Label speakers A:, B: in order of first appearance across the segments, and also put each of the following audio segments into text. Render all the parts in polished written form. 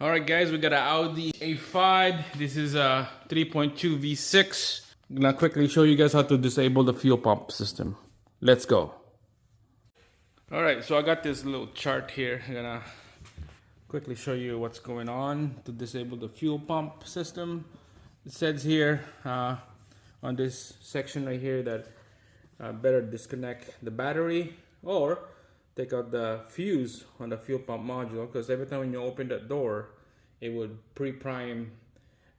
A: All right, guys, we got an Audi A5. This is a 3.2 V6. I'm gonna quickly show you guys how to disable the fuel pump system. Let's go. All right, so I got this little chart here. I'm gonna quickly show you what's going on to disable the fuel pump system. It says here on this section right here that better disconnect the battery or take out the fuse on the fuel pump module, because every time when you open that door it would pre-prime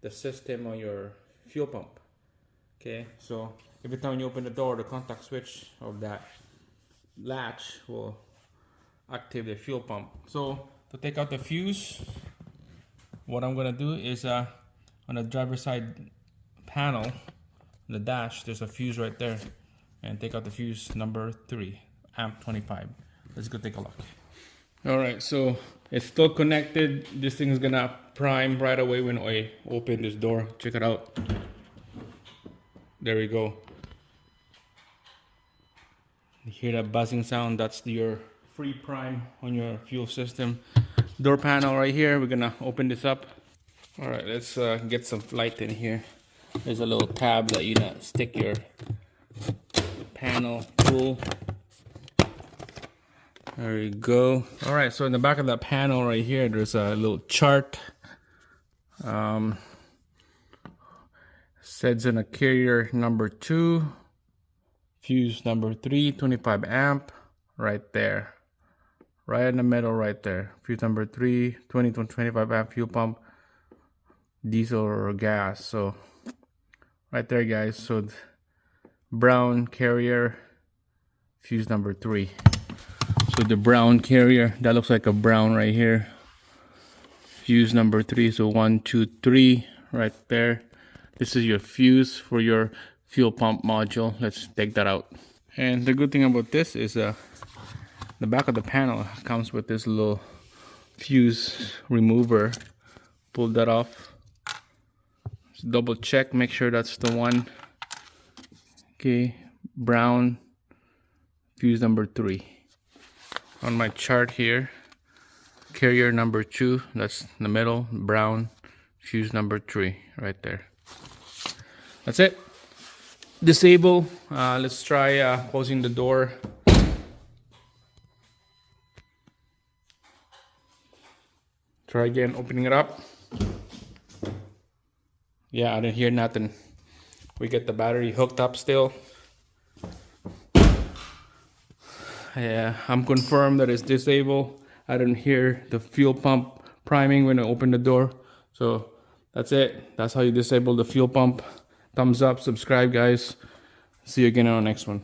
A: the system on your fuel pump. Okay, so every time you open the door, the contact switch of that latch will activate the fuel pump. So to take out the fuse, what I'm gonna do is on the driver's side panel, the dash, there's a fuse right there, and take out the fuse number 3, amp 25. Let's go take a look. All right, so it's still connected. This thing is gonna prime right away when I open this door. Check it out. There we go. You hear that buzzing sound? That's your free prime on your fuel system. Door panel right here. We're gonna open this up. All right, let's get some light in here. There's a little tab that you stick your panel tool. There we go. All right, so in the back of that panel right here, there's a little chart. Says in a carrier number 2, fuse number 3, 25 amp, right there. Right in the middle right there. Fuse number 3, 20 to 25 amp fuel pump, diesel or gas. So right there, guys. So brown carrier, fuse number 3. So the brown carrier, that looks like a brown right here. Fuse number 3, so 1, 2, 3 right there. This is your fuse for your fuel pump module. Let's take that out. And the good thing about this is the back of the panel comes with this little fuse remover. Pull that off. Just double check, make sure that's the one. Okay, brown, fuse number 3. On my chart here, carrier number 2, that's in the middle, brown, fuse number 3 right there. That's it. Disable. Let's try closing the door. Try again opening it up. Yeah, I didn't hear nothing. We get the battery hooked up still. Yeah, I'm confirmed that it's disabled. I didn't hear the fuel pump priming when I opened the door. So that's it. That's how you disable the fuel pump. Thumbs up, subscribe, guys. See you again on the next one.